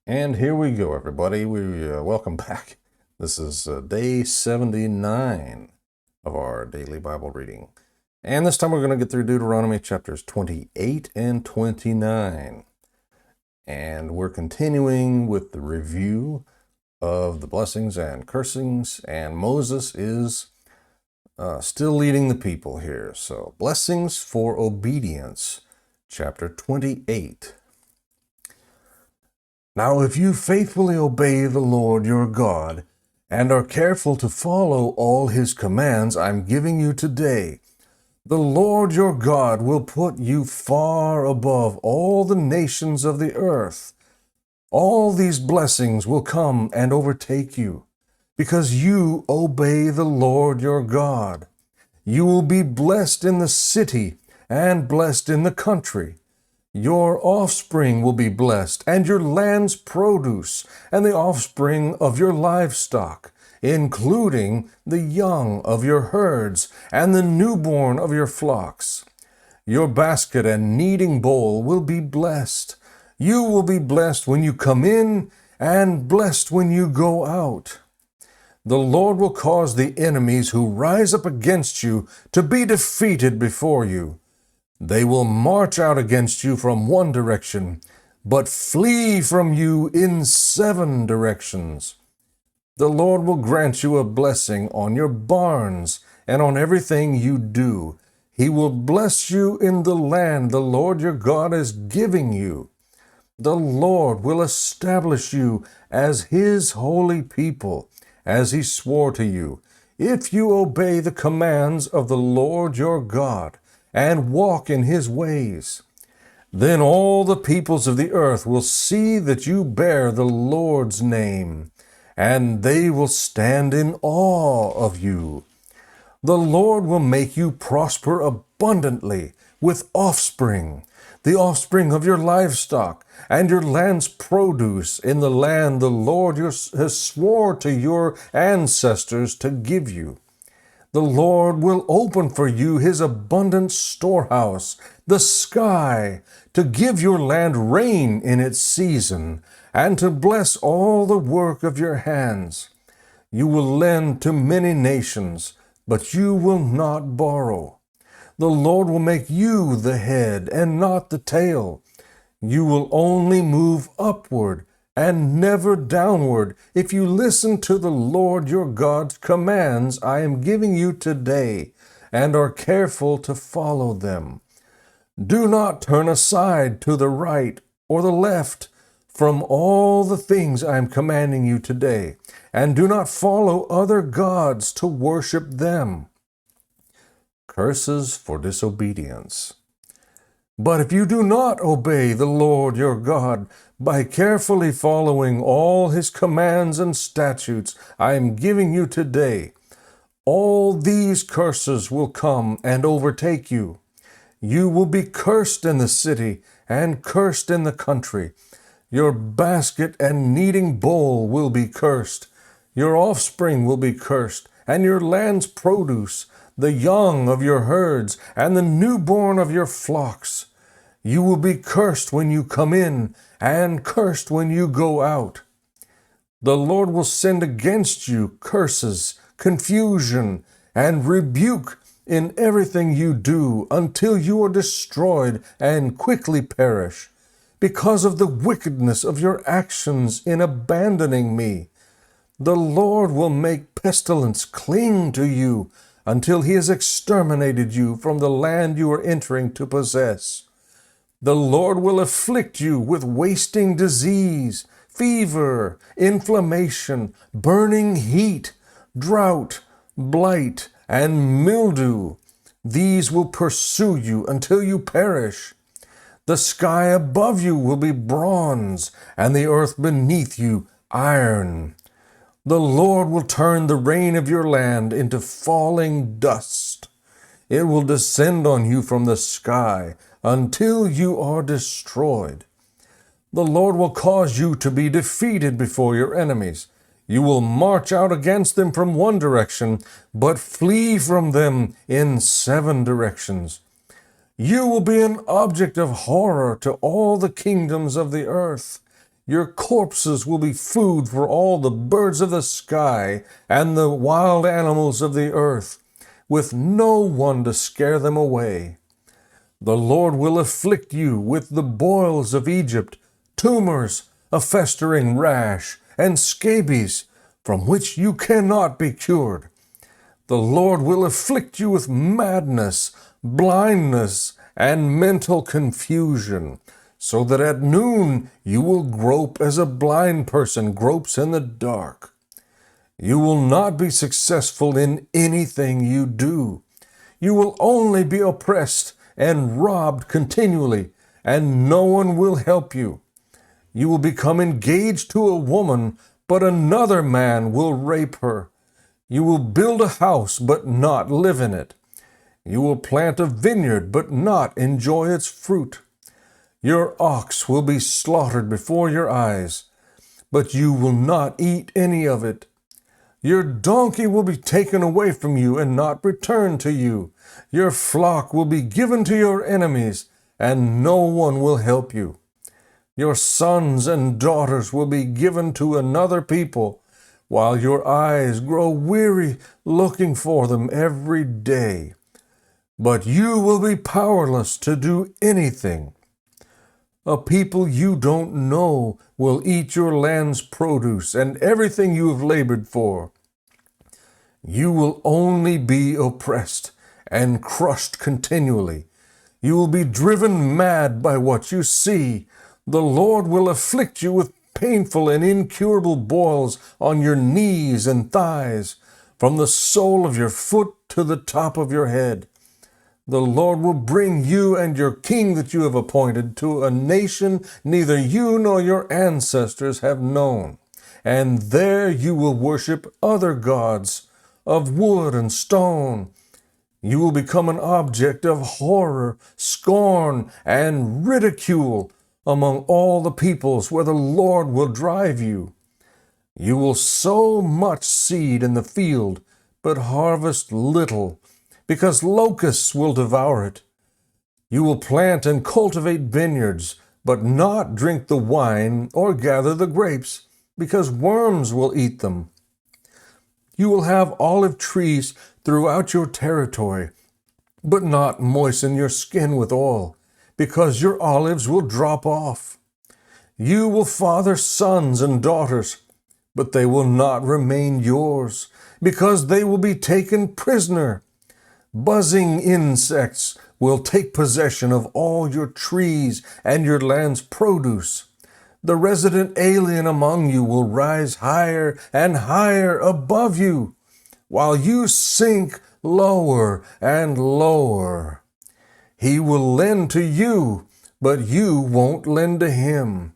And here we go, everybody. Welcome back. This is day 79 of our daily Bible reading. And this time we're going to get through Deuteronomy chapters 28 and 29. And we're continuing with the review of the blessings and cursings. And Moses is still leading the people here. So, blessings for obedience, chapter 28. Now, if you faithfully obey the Lord your God and are careful to follow all his commands I'm giving you today, the Lord your God will put you far above all the nations of the earth. All these blessings will come and overtake you because you obey the Lord your God. You will be blessed in the city and blessed in the country. Your offspring will be blessed, and your land's produce, and the offspring of your livestock, including the young of your herds, and the newborn of your flocks. Your basket and kneading bowl will be blessed. You will be blessed when you come in, and blessed when you go out. The Lord will cause the enemies who rise up against you to be defeated before you. They will march out against you from one direction, but flee from you in 7 directions. The Lord will grant you a blessing on your barns and on everything you do. He will bless you in the land the Lord your God is giving you. The Lord will establish you as his holy people, as he swore to you, if you obey the commands of the Lord your God and walk in his ways. Then all the peoples of the earth will see that you bear the Lord's name, and they will stand in awe of you. The Lord will make you prosper abundantly with offspring, the offspring of your livestock, and your land's produce in the land the Lord has swore to your ancestors to give you. The Lord will open for you his abundant storehouse, the sky, to give your land rain in its season, and to bless all the work of your hands. You will lend to many nations, but you will not borrow. The Lord will make you the head and not the tail. You will only move upward and never downward if you listen to the Lord your God's commands I am giving you today and are careful to follow them. Do not turn aside to the right or the left from all the things I am commanding you today, and do not follow other gods to worship them. Curses for disobedience. But if you do not obey the Lord your God by carefully following all his commands and statutes I am giving you today, all these curses will come and overtake you. You will be cursed in the city and cursed in the country. Your basket and kneading bowl will be cursed. Your offspring will be cursed, and your land's produce, the young of your herds, and the newborn of your flocks. You will be cursed when you come in, and cursed when you go out. The Lord will send against you curses, confusion, and rebuke in everything you do until you are destroyed and quickly perish, because of the wickedness of your actions in abandoning me. The Lord will make pestilence cling to you until he has exterminated you from the land you are entering to possess. The Lord will afflict you with wasting disease, fever, inflammation, burning heat, drought, blight, and mildew. These will pursue you until you perish. The sky above you will be bronze, and the earth beneath you iron. The Lord will turn the rain of your land into falling dust. It will descend on you from the sky until you are destroyed. The Lord will cause you to be defeated before your enemies. You will march out against them from one direction, but flee from them in 7 directions. You will be an object of horror to all the kingdoms of the earth. Your corpses will be food for all the birds of the sky and the wild animals of the earth, with no one to scare them away. The Lord will afflict you with the boils of Egypt, tumors, a festering rash, and scabies, from which you cannot be cured. The Lord will afflict you with madness, blindness, and mental confusion, so that at noon you will grope as a blind person gropes in the dark. You will not be successful in anything you do. You will only be oppressed and robbed continually, and no one will help you. You will become engaged to a woman, but another man will rape her. You will build a house, but not live in it. You will plant a vineyard, but not enjoy its fruit. Your ox will be slaughtered before your eyes, but you will not eat any of it. Your donkey will be taken away from you and not returned to you. Your flock will be given to your enemies, and no one will help you. Your sons and daughters will be given to another people, while your eyes grow weary looking for them every day. But you will be powerless to do anything. A people you don't know will eat your land's produce and everything you have labored for. You will only be oppressed and crushed continually. You will be driven mad by what you see. The Lord will afflict you with painful and incurable boils on your knees and thighs, from the sole of your foot to the top of your head. The Lord will bring you and your king that you have appointed to a nation neither you nor your ancestors have known, and there you will worship other gods of wood and stone. You will become an object of horror, scorn, and ridicule among all the peoples where the Lord will drive you. You will sow much seed in the field, but harvest little, because locusts will devour it. You will plant and cultivate vineyards, but not drink the wine or gather the grapes, because worms will eat them. You will have olive trees throughout your territory, but not moisten your skin with oil, because your olives will drop off. You will father sons and daughters, but they will not remain yours, because they will be taken prisoner. Buzzing insects will take possession of all your trees and your land's produce. The resident alien among you will rise higher and higher above you, while you sink lower and lower. He will lend to you, but you won't lend to him.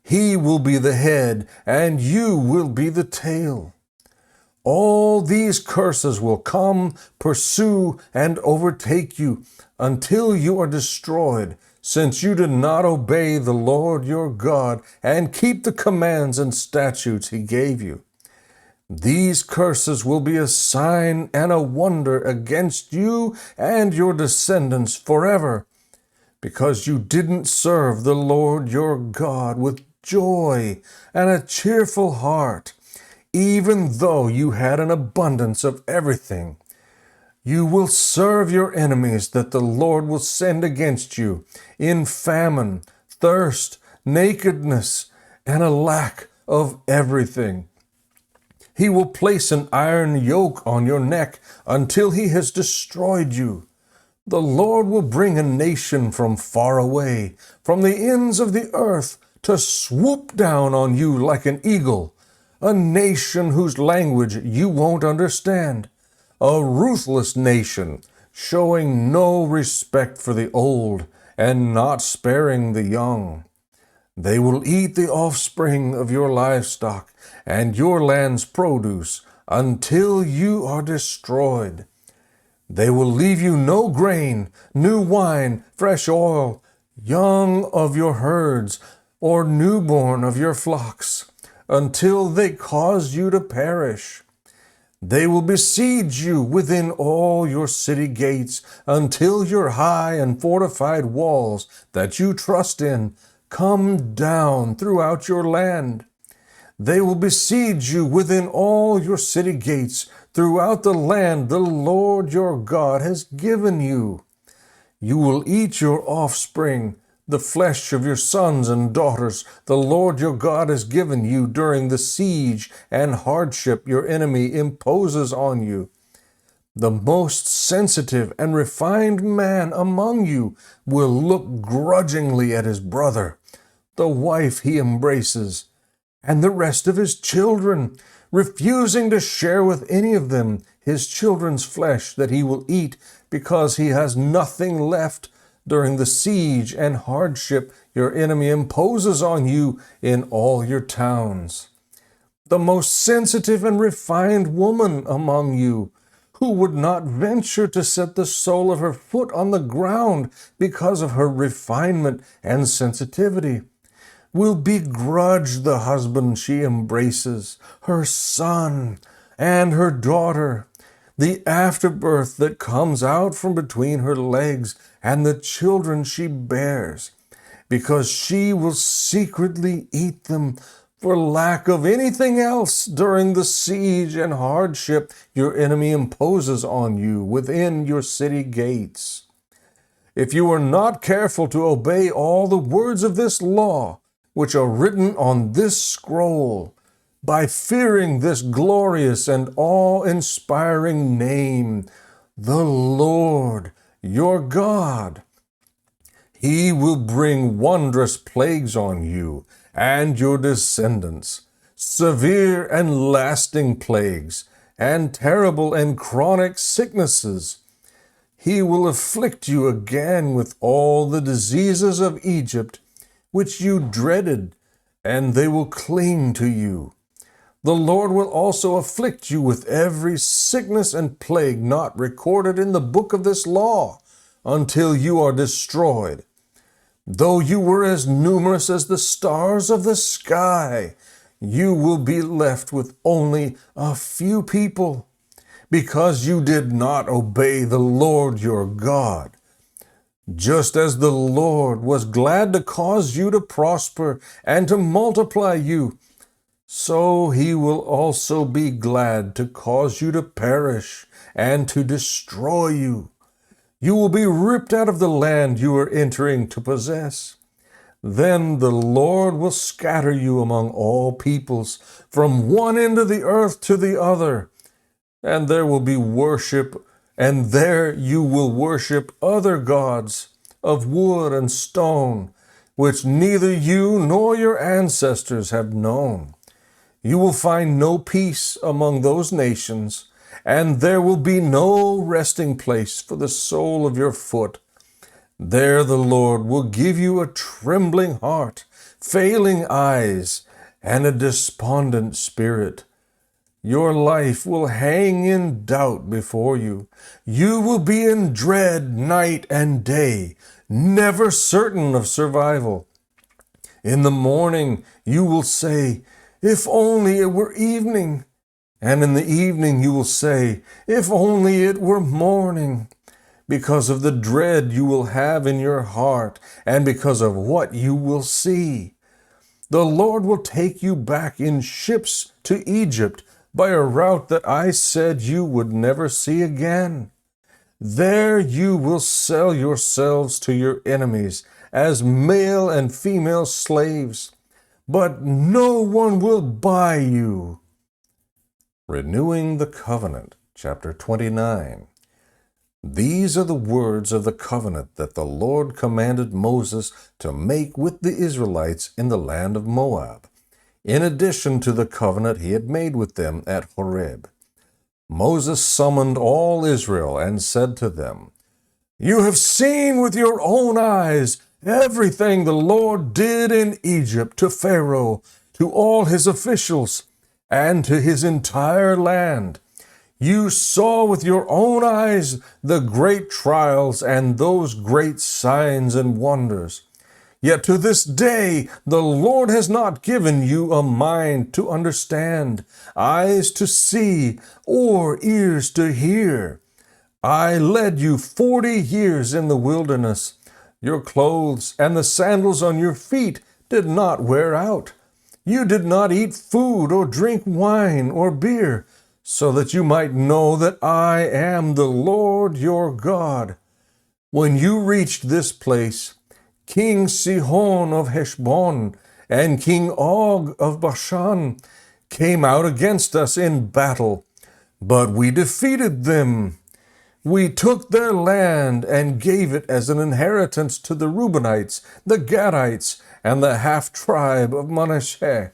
He will be the head, and you will be the tail. All these curses will come, pursue, and overtake you until you are destroyed, since you did not obey the Lord your God and keep the commands and statutes he gave you. These curses will be a sign and a wonder against you and your descendants forever, because you didn't serve the Lord your God with joy and a cheerful heart, even though you had an abundance of everything. You will serve your enemies that the Lord will send against you in famine, thirst, nakedness, and a lack of everything. He will place an iron yoke on your neck until he has destroyed you. The Lord will bring a nation from far away, from the ends of the earth, to swoop down on you like an eagle, a nation whose language you won't understand, a ruthless nation, showing no respect for the old and not sparing the young. They will eat the offspring of your livestock and your land's produce until you are destroyed. They will leave you no grain, new wine, fresh oil, young of your herds, or newborn of your flocks, until they cause you to perish. They will besiege you within all your city gates until your high and fortified walls that you trust in come down throughout your land. They will besiege you within all your city gates throughout the land the Lord your God has given you. You will eat your offspring, the flesh of your sons and daughters the Lord your God has given you during the siege and hardship your enemy imposes on you. The most sensitive and refined man among you will look grudgingly at his brother, the wife he embraces, and the rest of his children, refusing to share with any of them his children's flesh that he will eat, because he has nothing left during the siege and hardship your enemy imposes on you in all your towns. The most sensitive and refined woman among you, who would not venture to set the sole of her foot on the ground because of her refinement and sensitivity, will begrudge the husband she embraces, her son and her daughter, the afterbirth that comes out from between her legs, and the children she bears, because she will secretly eat them for lack of anything else during the siege and hardship your enemy imposes on you within your city gates. If you are not careful to obey all the words of this law, which are written on this scroll, by fearing this glorious and awe-inspiring name, the Lord your God, He will bring wondrous plagues on you and your descendants, severe and lasting plagues, and terrible and chronic sicknesses. He will afflict you again with all the diseases of Egypt, which you dreaded, and they will cling to you. The Lord will also afflict you with every sickness and plague not recorded in the book of this law, until you are destroyed. Though you were as numerous as the stars of the sky, you will be left with only a few people, because you did not obey the Lord your God. Just as the Lord was glad to cause you to prosper and to multiply you, so He will also be glad to cause you to perish and to destroy you. You will be ripped out of the land you are entering to possess. Then the Lord will scatter you among all peoples, from one end of the earth to the other, and there will be worship, and there you will worship other gods of wood and stone, which neither you nor your ancestors have known. You will find no peace among those nations, and there will be no resting place for the sole of your foot. There the Lord will give you a trembling heart, failing eyes, and a despondent spirit. Your life will hang in doubt before you. You will be in dread night and day, never certain of survival. In the morning you will say, "If only it were evening." And in the evening you will say, "If only it were morning," because of the dread you will have in your heart and because of what you will see. The Lord will take you back in ships to Egypt by a route that I said you would never see again. There you will sell yourselves to your enemies as male and female slaves, but no one will buy you. Renewing the Covenant, chapter 29. These are the words of the covenant that the Lord commanded Moses to make with the Israelites in the land of Moab, in addition to the covenant he had made with them at Horeb. Moses summoned all Israel and said to them, "You have seen with your own eyes everything the Lord did in Egypt to Pharaoh, to all his officials, and to his entire land. You saw with your own eyes the great trials and those great signs and wonders. Yet to this day the Lord has not given you a mind to understand, eyes to see, or ears to hear. I led you 40 years in the wilderness. Your clothes and the sandals on your feet did not wear out. You did not eat food or drink wine or beer, so that you might know that I am the Lord your God. When you reached this place, King Sihon of Heshbon and King Og of Bashan came out against us in battle, but we defeated them. We took their land and gave it as an inheritance to the Reubenites, the Gadites, and the half-tribe of Manasseh.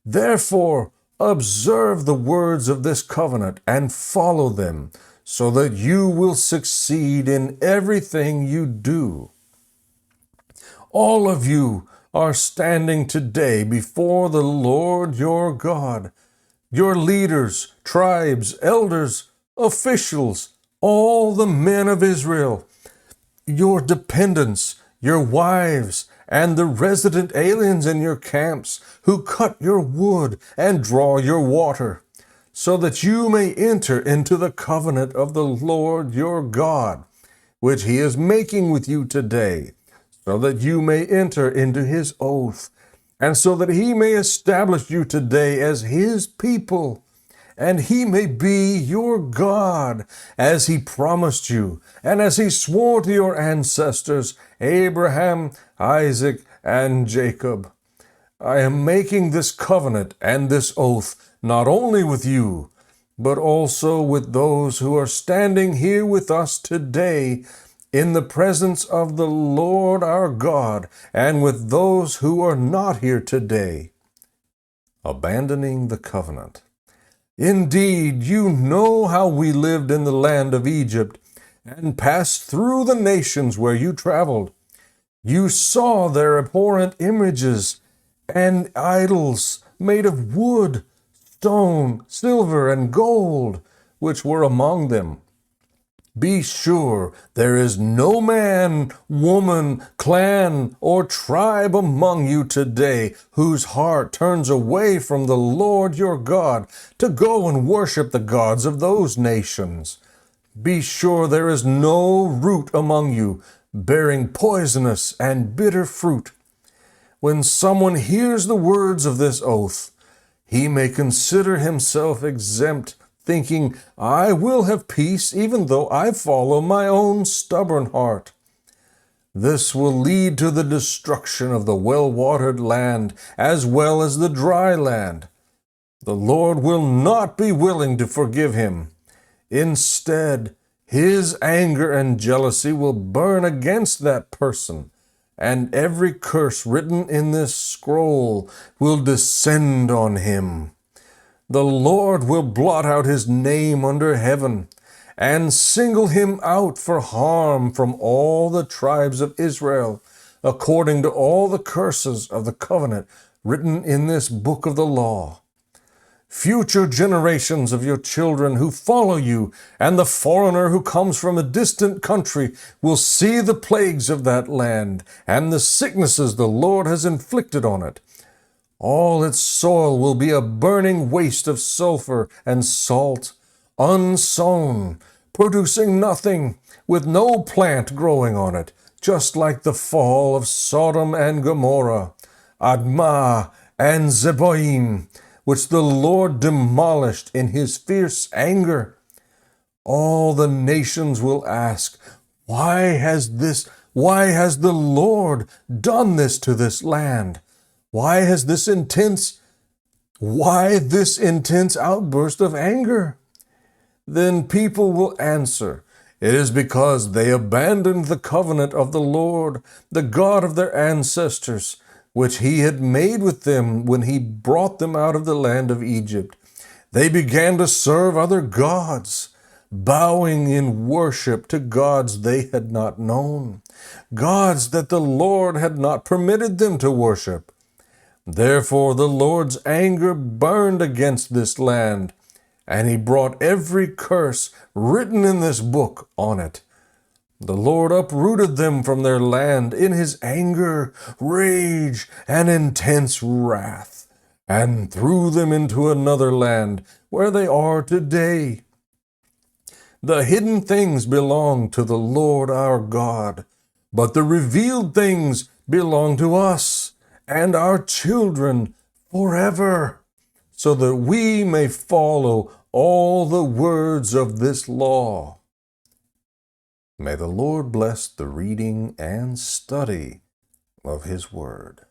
Therefore, observe the words of this covenant and follow them, so that you will succeed in everything you do. All of you are standing today before the Lord your God, your leaders, tribes, elders, officials, all the men of Israel, your dependents, your wives, and the resident aliens in your camps who cut your wood and draw your water, so that you may enter into the covenant of the Lord your God, which he is making with you today, so that you may enter into his oath, and so that he may establish you today as his people, and he may be your God, as he promised you, and as he swore to your ancestors, Abraham, Isaac, and Jacob. I am making this covenant and this oath not only with you, but also with those who are standing here with us today in the presence of the Lord our God, and with those who are not here today. Abandoning the covenant. Indeed, you know how we lived in the land of Egypt and passed through the nations where you traveled. You saw their abhorrent images and idols made of wood, stone, silver, and gold, which were among them. Be sure there is no man, woman, clan, or tribe among you today whose heart turns away from the Lord your God to go and worship the gods of those nations. Be sure there is no root among you bearing poisonous and bitter fruit. When someone hears the words of this oath, he may consider himself exempt, thinking, I will have peace even though I follow my own stubborn heart. This will lead to the destruction of the well-watered land as well as the dry land. The Lord will not be willing to forgive him. Instead, his anger and jealousy will burn against that person, and every curse written in this scroll will descend on him. The Lord will blot out his name under heaven and single him out for harm from all the tribes of Israel, according to all the curses of the covenant written in this book of the law. Future generations of your children who follow you and the foreigner who comes from a distant country will see the plagues of that land and the sicknesses the Lord has inflicted on it. All its soil will be a burning waste of sulfur and salt, unsown, producing nothing, with no plant growing on it, just like the fall of Sodom and Gomorrah, Admah and Zeboim, which the Lord demolished in his fierce anger. All the nations will ask, why has the Lord done this to this land? Why this intense outburst of anger? Then people will answer, it is because they abandoned the covenant of the Lord, the God of their ancestors, which he had made with them when he brought them out of the land of Egypt. They began to serve other gods, bowing in worship to gods they had not known, gods that the Lord had not permitted them to worship. Therefore the Lord's anger burned against this land, and he brought every curse written in this book on it. The Lord uprooted them from their land in his anger, rage, and intense wrath, and threw them into another land where they are today. The hidden things belong to the Lord our God, but the revealed things belong to us and our children forever, so that we may follow all the words of this law. May the Lord bless the reading and study of His Word.